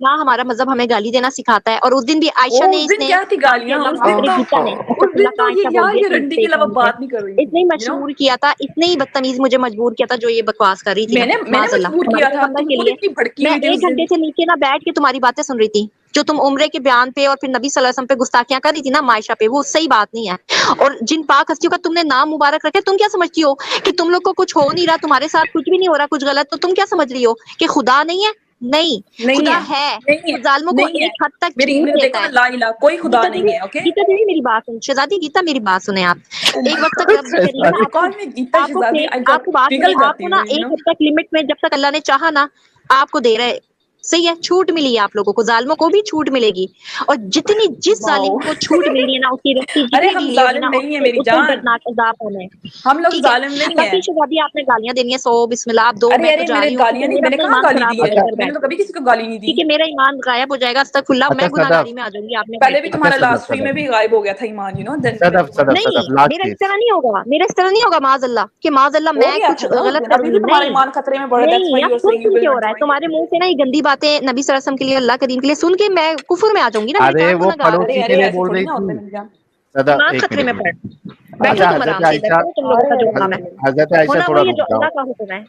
نہ ہمارا مذہب ہمیں گالی دینا سکھاتا ہے, اور اس دن بھی عائشہ او نے اس اس دن نے کیا تھی کہا کہ گالیاں, اللہ اس معاف دن کرے, تو گیتا نے اس دن تو یہ عائشہ یار بولتی یہ ہے رنڈی کے علاوہ بات نہیں کر رہی اس نے تھی, مجبور کیا تھا, اتنے ہی بدتمیز مجھے مجبور کیا تھا جو یہ بکواس کر رہی تھی میں نا, نے معاذ اللہ, مجبور ہمارے کیا تھا, پیغمبر تم کے خود لیے. اتنی بھڑکی میں ہوئی تھی اس 1 دن. گھنٹے سے نیچے نہ بیٹھ کے تمہاری باتیں سن رہی تھی, جو تم عمرے کے بیان پہ اور پھر نبی صلی اللہ علیہ وسلم پہ گستاخیاں کر رہی تھی نا عائشہ پہ, وہ صحیح بات نہیں ہے. اور جن پاک ہستیوں کا تم نے نام مبارک رکھا, تم کیا سمجھتی ہو کہ تم لوگ کو کچھ ہو نہیں رہا, تمہارے ساتھ کچھ بھی نہیں ہو رہا کچھ غلط, تو تم کیا سمجھ رہی ہو کہ خدا نہیں ہے؟ نہیں, نہیں خدا ہے, ہے, نہیں وہ ہے, ظالموں کو نہیں ہے. ایک حد تک میری چھوٹ دیکھو دیتا نا, ہے. لا الہ کوئی خدا گیتا نہیں دیوی, ہے. اوکے, گیتا دیوی میری بات سن, شہزادی گیتا میری بات سنیں آپ. او ایک مائی وقت تک رب یہ کرے گا نا, گاڈ, کال میں گیتا آپ کو شہزادی, آئی آپ کو بات پگھل سنیں, آپ جاتی کو ہوں نا میں, ایک حد تک لمٹ میں جب تک اللہ نے چاہا نا آپ کو دے رہے, صحیح ہے, چھوٹ ملی ہے آپ لوگوں کو, ظالموں کو بھی چھوٹ ملے گی, اور جس واؤ. ظالم کو چھوٹ مل رہی ہے نا اس کی رسی ارے جتنی ہم ڈھیلی ہوگی ظالم نا نہیں ہیں میری اس کو جان, دردناک عذاب ہونا ہے. ہم لوگ ٹھیک ہے, ظالم نہیں باقی ہیں. شہزادی آپ نے گالیاں دینی ہے, سو بسم اللہ آپ دو, ارے میں تو ارے جا میں نے رہی ہوں, گالیاں کیونکہ نہیں, میرا میں نے اپنا کہاں ایمان گالی خراب دی ہو ہے, جائے اگر میں نے تو بیٹھ کے, کبھی کسی کو گالی نہیں دی. ٹھیک ہے, میرا ایمان غائب ہو جائے گا, استغفراللہ, اچھا میں صدف, گناہگاری میں آ جاؤں گی آپ نے پہلے بیٹھ بھی کے. تمہارا صدف, لاسٹ ویک میں صدف, بھی غائب ہو گیا تھا ایمان, دین میں صدف, تمہارا صدف, نہیں, صدف, لاسٹ میرا اس چیز. طرح نہیں ہوگا, میرا اس طرح نہیں ہوگا, معاذ اللہ کہ معاذ اللہ ہو میں گیا کچھ تھا نا اس غلط دن, ابھی کروں بھی گی. تمہارا نہیں ایمان خطرے میں پڑا ہے, دیٹس نہیں, وائی یو اب آر سن سیئنگ یو سن ول کے ہو ناٹ رہا ہے جوائن. تمہارے منہ سے نا, یہ گندی باتیں نبی صلی اللہ علیہ وسلم کے لیے, اللہ کے دین کے لیے سن کے میں کفر میں آ جاؤں گی نا, میرے ارے کان وہ گناہگار ارے پڑوسی ارے کے لیے ایسے بول تھوڑی رہی نا ہوتا تھی. ہے میری جان. صدف, ایمان ایک خطرے منٹ, میں ایک پڑ. منٹ. بیٹھو اچھا تم حضرت آرام سے, ادھر عائشہ, کرو تم لوگوں کا جو کام ہے, حضرت عائشہ ہونا تھوڑا وہی ہے رک جو جاؤ. اللہ کا حکم ہے.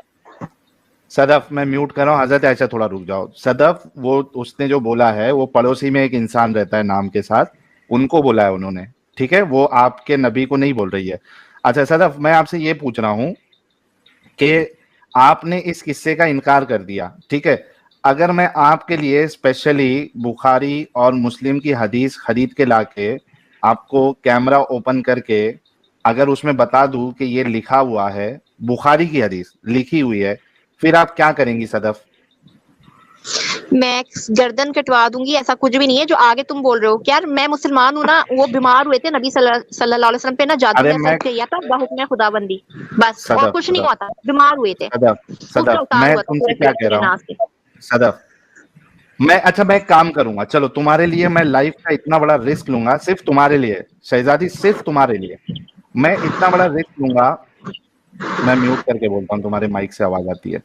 صدف میں میوٹ کر رہا ہوں, حضرت عائشہ تھوڑا رک جاؤ. صدف وہ اس نے جو بولا ہے, وہ پڑوسی میں ایک انسان رہتا ہے نام کے ساتھ, ان کو بولا ہے انہوں نے, ٹھیک ہے, وہ آپ کے نبی کو نہیں بول رہی ہے. اچھا صدف, میں آپ سے یہ پوچھ رہا ہوں کہ آپ نے اس قصے کا انکار کر دیا, ٹھیک ہے, اگر میں آپ کے لیے اسپیشلی بخاری اور مسلم کی حدیث خرید کے لا کے آپ کو کیمرہ اوپن کر کے اگر اس میں بتا دوں کہ یہ لکھا ہوا ہے, بخاری کی حدیث لکھی ہوئی ہے, پھر آپ کیا کریں گی صدف؟ میں گردن کٹوا دوں گی, ایسا کچھ بھی نہیں ہے جو آگے تم بول رہے ہو. یار میں مسلمان ہوں نا, وہ بیمار ہوئے تھے نبی صلی اللہ علیہ وسلم پہ نا, جادو ارے نے میں, اثر کیا تھا بحکم خدا بندی, بس, اور صدف کچھ نہیں صدف ہوا تھا, بیمار ہوئے تھے, صدف پورا صدف اتار میں ہوا تھا تم پورے سے کیا کہہ رہا ہوں ناز کے. صدف, اچھا میں ایک کام کروں گا, چلو تمہارے لیے میں لائف کا اتنا بڑا رسک لوں گا, صرف تمہارے لیے شہزادی, صرف تمہارے لیے میں اتنا بڑا رسک لوں گا. میں میوٹ کر کے بولتا ہوں, تمہارے مائک سے آواز آتی ہے.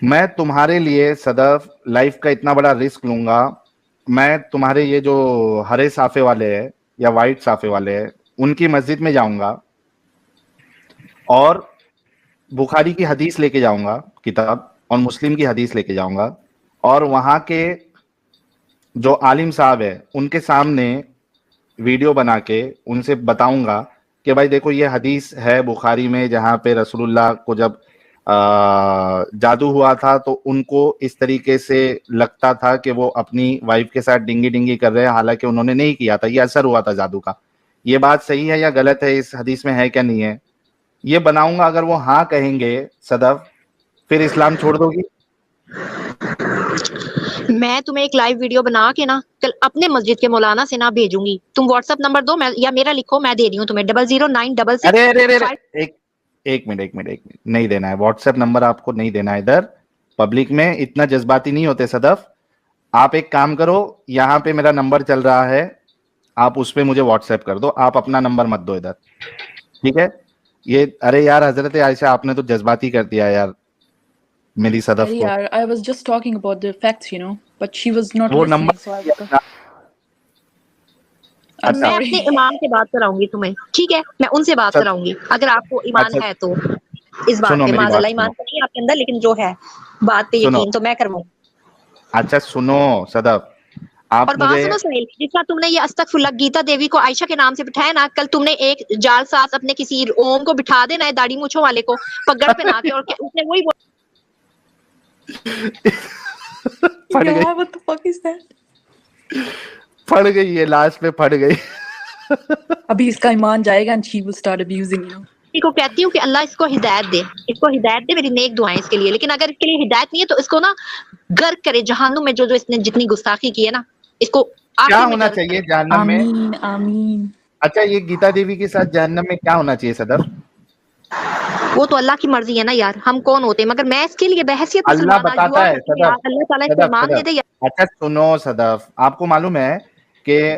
میں تمہارے لیے صدف لائف کا اتنا بڑا رسک لوں گا, میں تمہارے یہ جو ہرے صافے والے ہیں یا وائٹ صافے والے ہیں, ان کی مسجد میں جاؤں گا اور بخاری کی حدیث لے کے جاؤں گا کتاب, اور مسلم کی حدیث لے کے جاؤں گا, اور وہاں کے جو عالم صاحب ہے ان کے سامنے ویڈیو بنا کے ان سے بتاؤں گا کہ بھائی دیکھو یہ حدیث ہے بخاری میں, جہاں پہ رسول اللہ کو جب جادو ہوا تھا تو ان کو اس طریقے سے لگتا تھا کہ وہ اپنی وائف کے ساتھ ڈنگی ڈنگی کر رہے ہیں, حالانکہ انہوں نے نہیں کیا تھا, یہ اثر ہوا تھا جادو کا. یہ بات صحیح ہے یا غلط ہے, اس حدیث میں ہے کیا نہیں ہے, یہ بناؤں گا. اگر وہ ہاں کہیں گے صدف, پھر اسلام چھوڑ دو گی؟ میں تمہیں ایک لائیو ویڈیو بنا کے نا کل اپنے مسجد کے مولانا سے نہ بھیجوں گی, تم واٹس ایپ نمبر دو, میں یا میرا لکھو, میں دے رہی ہوں تمہیں 00966. ارے ارے ارے ایک منٹ نہیں دینا ہے, واٹس ایپ نمبر آپ کو نہیں دینا ہے ادھر پبلک میں, اتنا جذباتی نہیں ہوتے صدف. آپ ایک کام کرو, یہاں پہ میرا نمبر چل رہا ہے, آپ اس پہ مجھے واٹس ایپ کر دو, آپ اپنا نمبر مت دو ادھر, ٹھیک ہے. یہ ارے یار حضرت عائشہ, آپ نے تو جذباتی کر دیا یار میری صدف کو. یار I was just talking about the facts, you know, but she was not وہ listening, so I was number I'm میں اچھا اپنے sorry. امام سے بات کراؤں گی تمہیں, ٹھیک ہے, میں ان سے بات کراؤں گی اگر آپ کو ایمان اچھا ہے تو اس بات سنو پہ. میری معاذ بات اللہ سنو, ایمان تو نہیں آپ کے اندر, لیکن جو ہے بات پہ سنو, یقین تو میں کرواؤں. اچھا سنو صدف, اور آپ بات مجھے سنو سہیل, جس طرح تم نے یہ استغفراللہ گیتا دیوی کو عائشہ کے نام سے بٹھایا نا, کل تم نے ایک جال ساز اپنے کسی اوم کو بٹھا دینا ہے داڑھی مونچھوں والے کو پگڑ پہنا کے, اور اس نے وہی پھٹ گئی, Yeah, what the fuck is that? پھٹ گئی, یہ لاسٹ میں پھٹ گئی. ابھی اس کا ایمان جائے گا and she will start abusing, you know. کو کہتی ہوں کہ اللہ اس کو ہدایت دے, اس کو ہدایت دے, میری نیک دعائیں اس کے لیے. لیکن اگر اس کے لیے ہدایت نہیں ہے تو اس کو نا غرق کرے جہنم میں, جو اس نے جتنی گستاخی کی ہے نا, اس کو کیا آخر میں ہونا غرق چاہیے کرے. جہنم میں؟ آمین آمین. اچھا یہ گیتا دیوی کے ساتھ جہنم میں کیا ہونا چاہیے صدف؟ وہ تو اللہ کی مرضی ہے نا یار, ہم کون ہوتے ہیں, مگر میں اس کے لیے بحیثیت اللہ مسلمان آج دعا بتاتا ہے کرتی ہوں, صدف, یار اللہ تعالیٰ اس کو صدف ایمان دے صدف دے. اچھا سنو صدف, آپ کو معلوم ہے کہ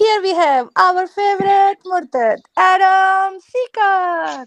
here we have our favorite Murtad, Adam Seeker.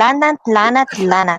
lanat lanat.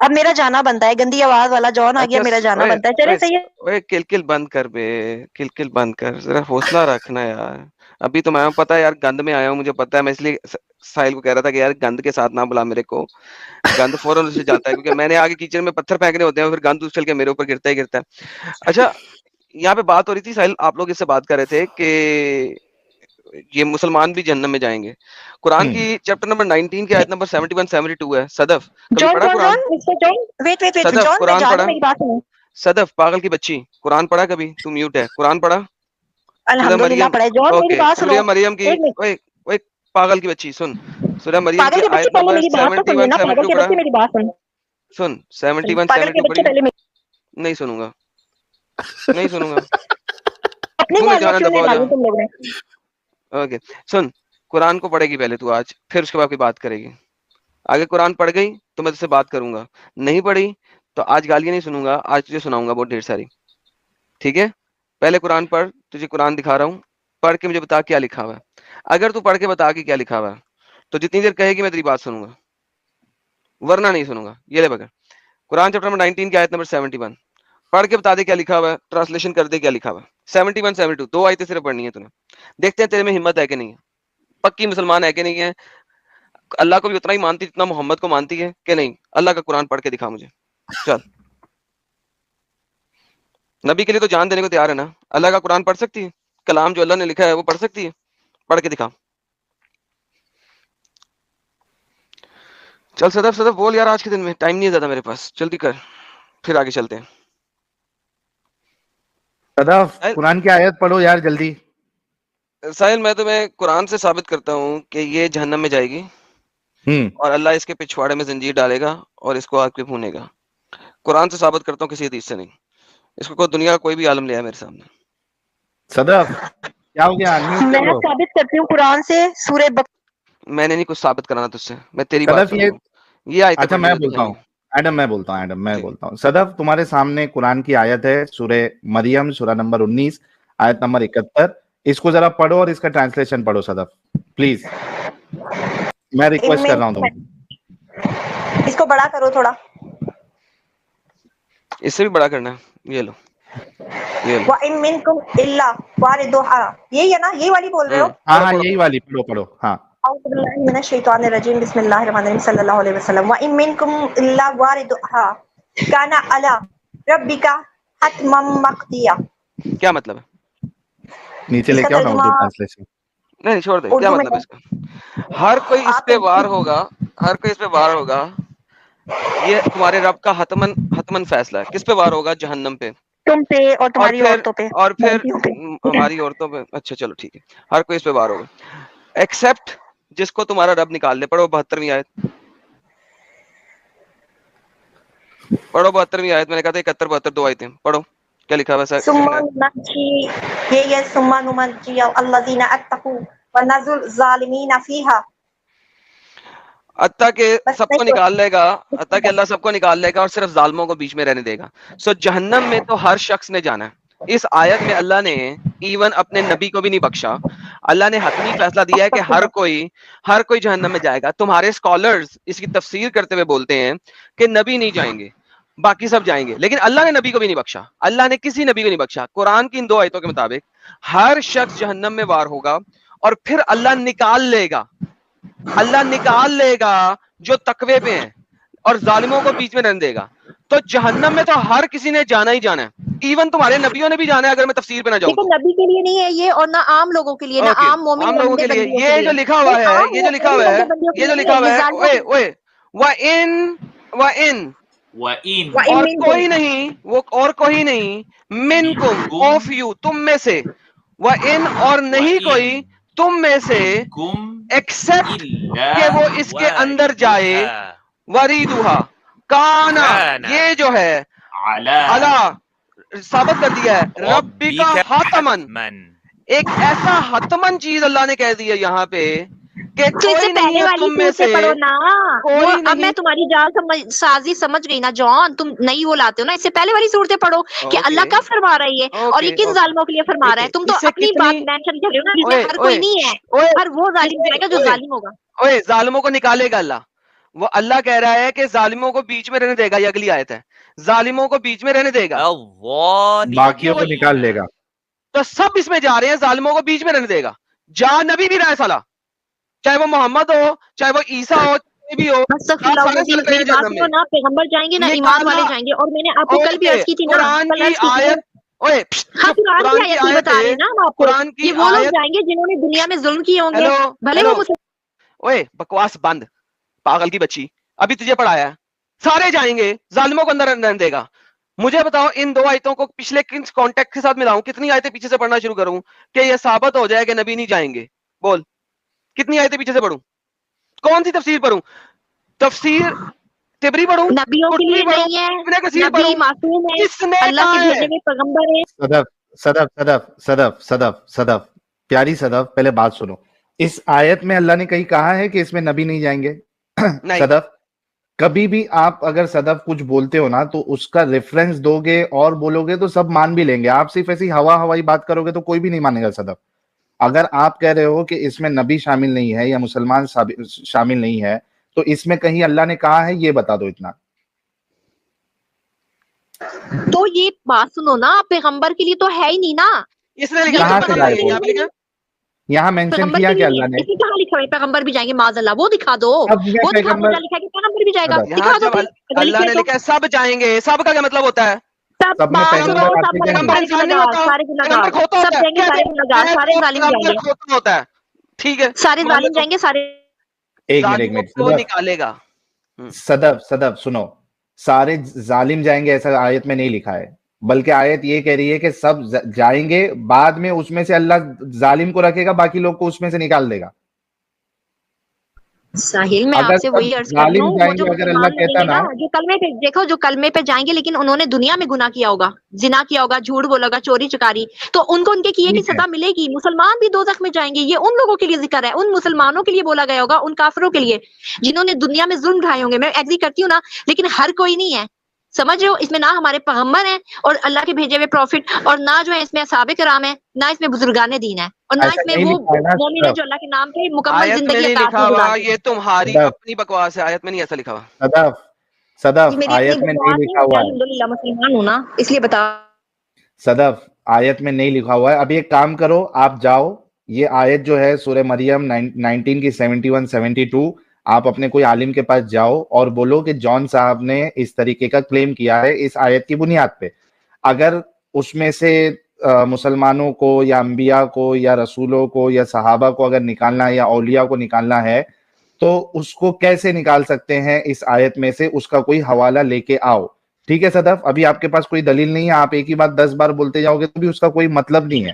اب میرا جانا بنتا ہے, گندی آواز والا جان آ گیا, میرا جانا بنتا ہے. چلے صحیح ہے. اوے کل بند کر بے, کل بند کر, ذرا حوصلہ رکھنا یار. ابھی تو میں پتا ہے یار گند میں آیا ہوں, مجھے پتا ہے, میں اس لیے ساحل کو کہہ رہا تھا کہ یار گند کے ساتھ نہ بلا میرے کو, گند فوراً اسے جاتا ہے, کیونکہ میں نے آگے کیچڑ میں پتھر پھینکنے ہوتے ہیں, پھر گند چل کے میرے اوپر گرتا ہی گرتا ہے. اچھا یہاں پہ بات ہو رہی تھی ساحل, آپ لوگ اس سے بات کر رہے تھے کہ یہ مسلمان بھی جہنم میں جائیں گے. قرآن کی چیپٹر نمبر 19 کی آیت نمبر 71 72 ہے. صدف کبھی پڑھا قرآن؟ صدف قرآن پڑھا؟ صدف پاگل کی بچی, قرآن پڑھا کبھی؟ تو میوٹ ہے. قرآن پڑھا؟ سورہ مریم, اوکے, سورہ مریم کی, اوے پاگل کی بچی سن, سورہ مریم کی آیت نمبر 71 72 پڑھا؟ سن 71 72 پڑھی؟ نہیں سنوں گا, نہیں سنوں گا. اوکے سن, قرآن کو پڑھے گی پہلے تو آج, پھر اس کے بعد کوئی بات کرے گی. آگے قرآن پڑھ گئی تو میں تجھ سے بات کروں گا, نہیں پڑھی تو آج گالیاں نہیں سنوں گا, آج تجھے سناؤں گا بہت ڈھیر ساری. ٹھیک ہے, پہلے قرآن پڑھ, تجھے قرآن دکھا رہا ہوں, پڑھ کے مجھے بتا کیا لکھا ہوا ہے. اگر تو پڑھ کے بتا کہ کیا لکھا ہوا ہے تو جتنی دیر کہے گی میں تیری بات سنوں گا, ورنہ نہیں سنوں گا. یہ لے بغیر قرآن چیپٹر نمبر 19 کی آیت نمبر 71, پڑھ کے بتا دے کیا لکھا ہوا ہے, ٹرانسلیشن کر دے کیا لکھا ہوا ہے. 71 72 دو آیتیں صرف پڑھنی ہے تمہیں. دیکھتے ہیں تیرے میں ہمت ہے کہ نہیں ہے, پکی مسلمان ہے کہ نہیں ہے, اللہ کو بھی اتنا ہی مانتی جتنا محمد کو مانتی ہے کہ نہیں. اللہ کا قرآن پڑھ کے دکھا مجھے, چل. نبی کے لیے تو جان دینے کو تیار ہے نا. اللہ کا قرآن پڑھ سکتی ہے, کلام جو اللہ نے لکھا ہے وہ پڑھ سکتی ہے, پڑھ کے دکھا. چل صدف بول یار, آج کے دن میں ٹائم نہیں ہے زیادہ میرے پاس, جلدی کر, پھر آگے چلتے ہیں. صدف قرآن کی آیت پڑھو یار جلدی. ساحل میں تمہیں قرآن سے ثابت کرتا ہوں کہ یہ جہنم میں جائے گی, اور اللہ اس کے پچھواڑے میں زنجیر ڈالے گا اور اس کو آگ پہ بھونے گا. قرآن سے ثابت کرتا ہوں, کسی حدیث سے نہیں. اس کو دنیا کا کوئی بھی عالم لے آیا میرے سامنے. صدف کیا ہو گیا؟ میں ثابت کرتی ہوں قرآن سے, سورہ میں نے نہیں کچھ ثابت کرانا تجھ سے, میں تیری بات سنوں گا. یہ آیت اچھا میں بولتا ہوں, ایڈم میں بولتا ہوں. صدف تمہارے سامنے قرآن کی آیت ہے, سورہ مریم سورہ نمبر 19 آیت نمبر 71. اس کو ذرا پڑھو اور اس کا ٹرانسلیشن پڑھو صدف پلیز, میں ریکویسٹ کر رہا ہوں تم. اس کو بڑا کرو تھوڑا, اس سے بھی بڑا کرنا ہے. یہ لو, وَإِن مِّنكُمْ إِلَّا وَارِدُهَا, یہی ہے نا, یہی والی بول رہے ہو؟ ہاں یہی والی پڑھو. ہاں اعوذ باللہ من الشیطان الرجیم, بسم اللہ الرحمن الرحیم, صلی اللہ علیہ وسلم. وَإِن مِّنكُمْ إِلَّا وَارِدُهَا كَانَ عَلَى رَبِّكَ حَتْمًا مَّقْضِيًّا. کیا مطلب ہے؟ نیچے لے کے آؤ نا اردو ٹرانسلیشن. نہیں چھوڑ دے, کیا مطلب ہے اس کا؟ ہر کوئی اس پہ وار ہوگا, ہر کوئی اس پہ وار ہوگا. یہ تمہارے رب کا حتمن فیصلہ ہے. کس پہ وار ہوگا؟ جہنم پہ, تم پہ اور تمہاری عورتوں پہ, اور پھر ہماری عورتوں پہ. اچھا چلو ٹھیک ہے, ہر کوئی اس پہ وار ہوگا ایکسپٹ جس کو تمہارا رب نکال دے. پڑھو 72ویں آیت, پڑھو 72ویں آیت. میں نے کہا تھا 71 72 دو آیتیں پڑھو, کیا لکھا ہوا ہے؟ ثم ننجی, یہ ثم ننجی الذین اتقوا ونذر الظالمین فیہا. حتیٰ کہ سب کو نکال لے گا, حتیٰ کہ اللہ سب کو نکال لے گا اور صرف ظالموں کو بیچ میں رہنے دے گا. سو جہنم میں تو ہر شخص نے جانا ہے. اس آیت میں اللہ نے ایون اپنے نبی کو بھی نہیں بخشا. اللہ نے حتمی فیصلہ دیا ہے کہ ہر کوئی جہنم میں جائے گا. تمہارے سکالرز اس کی تفسیر کرتے ہوئے بولتے ہیں کہ نبی نہیں جائیں گے, باقی سب جائیں گے, لیکن اللہ نے نبی کو بھی نہیں بخشا. اللہ نے کسی نبی کو نہیں بخشا. قرآن کی ان دو آیتوں کے مطابق ہر شخص جہنم میں وار ہوگا, اور پھر اللہ نکال لے گا, اللہ نکال لے گا جو تقوی پہ ہیں, اور ظالموں کو بیچ میں رہنے دے گا. تو جہنم میں تو ہر کسی نے جانا ہی جانا ہے, ایون تمہارے نبیوں نے بھی جانا ہے. اگر میں تفسیر پہ نہ جاؤں, نبی کے لیے نہیں ہے یہ, اور نہ عام لوگوں کے لیے, نہ عام مومن, عام لوگوں کے لیے. یہ جو لکھا ہوا ہے, یہ جو لکھا ہوا ہے, یہ جو لکھا ہوا ہے, اوئے اوئے وَإِن اور کوئی نہیں, وہ اور کوئی نہیں, منکم آف یو, تم میں سے, وَإِن اور نہیں کوئی تم میں سے, ایکسپٹ کہ وہ اس کے اندر جائے, وریدوہا کانا, یہ جو ہے اللہ ثابت کر دیا ہے, ربی کا حتمن, ایک ایسا حتمن چیز اللہ نے کہہ دی ہے یہاں پہ کہ کوئی نہیں ہے تم میں سے. اب میں تمہاری جان سازی سمجھ گئی نا جان, تم نہیں وہ لاتے ہو نا, اس سے پہلے والی صورتیں پڑھو کہ اللہ کب فرما رہی ہے اور یہ کن ظالموں کے لیے فرما رہا ہے. تم تو اپنی بات مینشن کر رہے ہو نا, ہر کوئی نہیں ہے, ہر وہ ظالم جائے گا جو ظالم ہوگا. اوے ظالموں کو نکالے گا اللہ, وہ اللہ کہہ رہا ہے کہ ظالموں کو بیچ میں رہنے دے گا. یہ اگلی آیت ہے, ظالموں کو بیچ میں رہنے دے گا, باقیوں کو نکال لے گا. تو سب اس میں جا رہے ہیں ظالموں کو بیچ میں رہنے دے گا. جا نبی بھی رہا ہے سالا, چاہے وہ محمد ہو, چاہے وہ عیسیٰ ہو, بھی ہو, میری بات سنو نا, پیغمبر جائیں گے نا, ایمان والے جائیں گے. اور میں نے آپ کو کل بھی عرض کی تھی نا, قرآن کی آیت, ہاں قرآن کی آیت بتا رہے ہیں نا ہم آپ کو, یہ وہ لوگ جائیں گے جنہوں نے دنیا میں ظلم کیے ہوں گے, بھلے وہ اوے بکواس بند پاگل کی بچی, ابھی تجھے پڑھایا ہے, سارے جائیں گے, ظالموں کو اندر رہنے دے گا. مجھے بتاؤ ان دو آیتوں کو پچھلے کن کانٹیکٹ کے ساتھ ملاؤں, کتنی آیتیں پیچھے سے پڑھنا شروع کروں کہ یہ ثابت ہو جائے کہ نبی نہیں جائیں گے؟ بول کتنی آیتیں پیچھے سے پڑھوں, کون سی تفسیر پڑھوں؟ تفسیر تبری پڑھوں, نبیوں کے لیے نہیں ہے, نبی معصوم ہے, اللہ کے بھیجے ہوئے پیغمبر ہے. صدف پیاری صدف, پہلے بات سنو. اس آیت میں اللہ نے کہیں کہا ہے کہ اس میں نبی نہیں جائیں گے؟ صدف کبھی بھی آپ اگر صدف کچھ بولتے ہو نا تو اس کا ریفرنس دو گے اور بولو گے تو سب مان بھی لیں گے. آپ صرف ایسی ہوائی بات کرو گے تو کوئی بھی نہیں مانے گا. صدف اگر آپ کہہ رہے ہو کہ اس میں نبی شامل نہیں ہے یا مسلمان شامل نہیں ہے تو اس میں کہیں اللہ نے کہا ہے یہ بتا دو اتنا. تو یہ بات سنو نا, پیغمبر کے لیے تو ہے ہی نہیں نا. اس نے لکھا یہاں مینشن کیا کہ اللہ نے کہاں لکھا ہے پیغمبر بھی جائیں گے؟ معاذ اللہ, وہ دکھا دو, وہ دکھا دو لکھا ہے کہ پیغمبر بھی جائے گا, دکھا دو. اللہ نے لکھا ہے سب جائیں گے, سب کا کیا مطلب ہوتا ہے؟ سب ہوتا ہے, ٹھیک ہے, سارے ظالم جائیں گے, سارے. ایک منٹ نکالے گا. صدف سنو, سارے ظالم جائیں گے ایسا آیت میں نہیں لکھا ہے, بلکہ آیت یہ کہہ رہی ہے کہ سب جائیں گے, بعد میں اس میں سے اللہ ظالم کو رکھے گا, باقی لوگ کو اس میں سے نکال دے گا. ساحل میں آپ سے وہی عرض کر رہی ہوں, وہ جو مسلمان لگیں گے نا, جو کلمے پہ دیکھو, جو کلمے پہ جائیں گے لیکن انہوں نے دنیا میں گناہ کیا ہوگا, زنا کیا ہوگا, جھوٹ بولا ہوگا, چوری چکاری, تو ان کو ان کے کیے کی سزا ملے گی. مسلمان بھی دوزخ میں جائیں گے, یہ ان لوگوں کے لیے ذکر ہے, ان مسلمانوں کے لیے بولا گیا ہوگا, ان کافروں کے لیے جنہوں نے دنیا میں ظلم ڈھائے ہوں گے. میں ایگری کرتی ہوں نا, لیکن ہر کوئی نہیں ہے, سمجھ رہے ہو؟ اس میں نہ ہمارے پیغمبر ہیں اور اللہ کے بھیجے ہوئے پروفٹ, اور نہ جو ہے اس میں صحابہ کرام ہیں, نہ اس میں بزرگان دین ہے, اور نہ اس میں وہ مومن ہے جو اللہ کے نام پہ مکمل زندگی عطا فرماتے ہیں. یہ تمہاری اپنی بکواس ہے, آیت میں نہیں ایسا لکھا ہوا. صدف آیت میں نہیں لکھا ہوا ہے, الحمدللہ مسلمان ہوں نا, اس لیے بتا. صدف آیت میں نہیں لکھا ہوا ہے. اب ایک کام کرو, آپ جاؤ, یہ آیت جو ہے سورہ مریم 19 کی 71 72, آپ اپنے کوئی عالم کے پاس جاؤ اور بولو کہ جان صاحب نے اس طریقے کا کلیم کیا ہے اس آیت کی بنیاد پہ. اگر اس میں سے مسلمانوں کو یا انبیاء کو یا رسولوں کو یا صحابہ کو اگر نکالنا ہے یا اولیاء کو نکالنا ہے تو اس کو کیسے نکال سکتے ہیں اس آیت میں سے, اس کا کوئی حوالہ لے کے آؤ. ٹھیک ہے صدف, ابھی آپ کے پاس کوئی دلیل نہیں ہے, آپ ایک ہی بات 10 بار بولتے جاؤ گے تو بھی اس کا کوئی مطلب نہیں ہے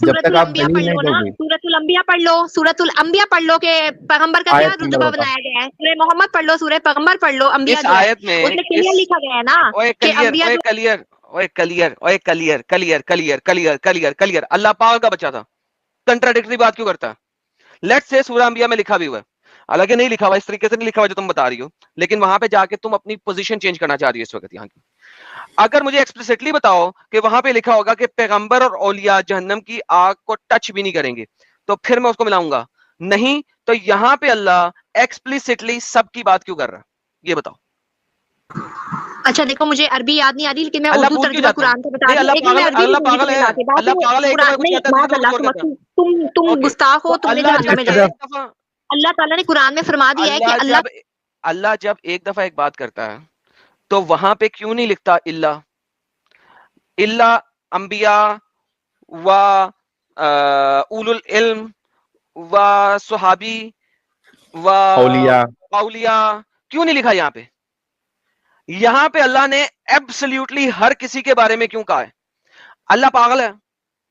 جب تک آپ دلیل نہیں دو گے. سورۃ الانبیاء پڑھ لو, سورۃ الانبیاء پڑھ لو کہ پیغمبر کا کیا رتبہ بنایا گیا ہے. سورہ محمد پڑھ لو, سورہ پیغمبر پڑھ لو. انبیاء جو ہے اس میں کلیئر لکھا گیا ہے نا کہ کلیئر اللہ پاک کا بچہ تھا. کنٹراڈکٹری بات کیوں کرتا ہے؟ لیٹس سے سورہ انبیاء میں لکھا بھی ہوا ہے, حالانکہ نہیں لکھا ہوا, اس طریقے سے نہیں لکھا ہوا جو تم بتا رہی ہو, لیکن وہاں پہ جا کے تم اپنی پوزیشن چینج کرنا چاہ رہی ہو اس وقت یہاں کی. اگر مجھے ایکسپلیسٹلی بتاؤ کہ وہاں پہ لکھا ہوگا کہ پیغمبر اور اولیاء جہنم کی آگ کو ٹچ بھی نہیں کریں گے تو پھر میں اس کو ملاؤں گا, نہیں تو یہاں پہ اللہ ایکسپلیسٹلی سب کی بات کیوں کر رہا ہے یہ بتاؤ. اچھا دیکھو, مجھے عربی یاد نہیں آ رہی لیکن میں اردو ترجمہ قرآن کا بتا رہی ہوں. تم گستاخ ہو, تم نے جہنم میں جانا. اللہ تعالیٰ نے قرآن میں فرما دیا ہے کہ اللہ جب ایک دفعہ ایک بات کرتا ہے تو وہاں پہ کیوں نہیں لکھتا اللہ انبیاء و اولو العلم و صحابی و اولیاء کیوں نہیں لکھا یہاں پہ؟ یہاں پہ اللہ نے ایبسلیوٹلی ہر کسی کے بارے میں کیوں کہا ہے؟ اللہ پاگل ہے,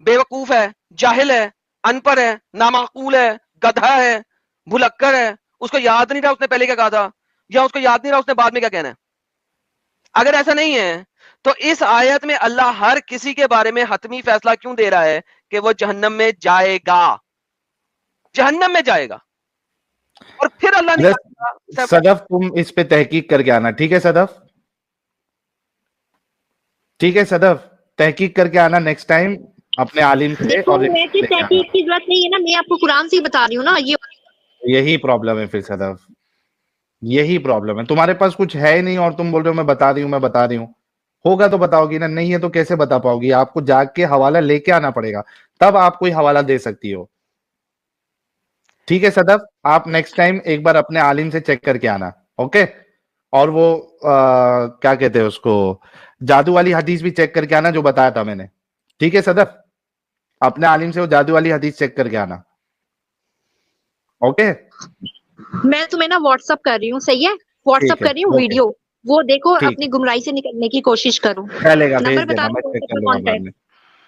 بے وقوف ہے, جاہل ہے, ان پڑھ ہے, نامعقول ہے, گدھا ہے, بھلکڑ ہے, اس کو یاد نہیں رہا اس نے پہلے کیا کہا تھا, یا اس کو یاد نہیں رہا اس نے بعد میں کیا کہنا ہے. اگر ایسا نہیں ہے تو اس آیت میں اللہ ہر کسی کے بارے میں حتمی فیصلہ کیوں دے رہا ہے کہ وہ جہنم میں جائے گا, جہنم میں جائے گا, اور پھر اللہ نے صدف تم اس پہ تحقیق کر کے آنا. ٹھیک ہے صدف, ٹھیک ہے صدف, تحقیق کر کے آنا نیکسٹ ٹائم اپنے عالم سے. اور تحقیق کی ضرورت نہیں ہے نا, میں آپ کو قرآن سے ہی بتا رہی ہوں نا, یہی پرابلم ہے پھر صدف, یہی پرابلم ہے, تمہارے پاس کچھ ہے ہی نہیں اور تم بول رہے ہو میں بتا رہی ہوں. ہوگا تو بتاؤ گی نا, نہیں ہے تو کیسے بتا پاؤ گی؟ آپ کو جاگ کے حوالہ لے کے آنا پڑے گا, تب آپ کوئی حوالہ دے سکتی ہو. ٹھیک ہے صدف, آپ نیکسٹ ٹائم ایک بار اپنے عالم سے چیک کر کے آنا, اوکے؟ اور وہ کیا کہتے ہیں اس کو, جادو والی حدیث بھی چیک کر کے آنا جو بتایا تھا میں نے. ٹھیک ہے صدف, اپنے عالم سے وہ جادو والی حدیث چیک کر کے آنا, اوکے؟ میں تمہیں نا واٹس اپ کر رہی ہوں, صحیح ہے؟ واٹس اپ کر رہی ہوں ویڈیو, وہ دیکھو, اپنی گمراہی سے نکلنے کی کوشش کرو. چلے گا, نمبر بھیج بتا دینا, دو, میں چیک WhatsApp کر پہ لوں گا کون بعد ہے؟ میں.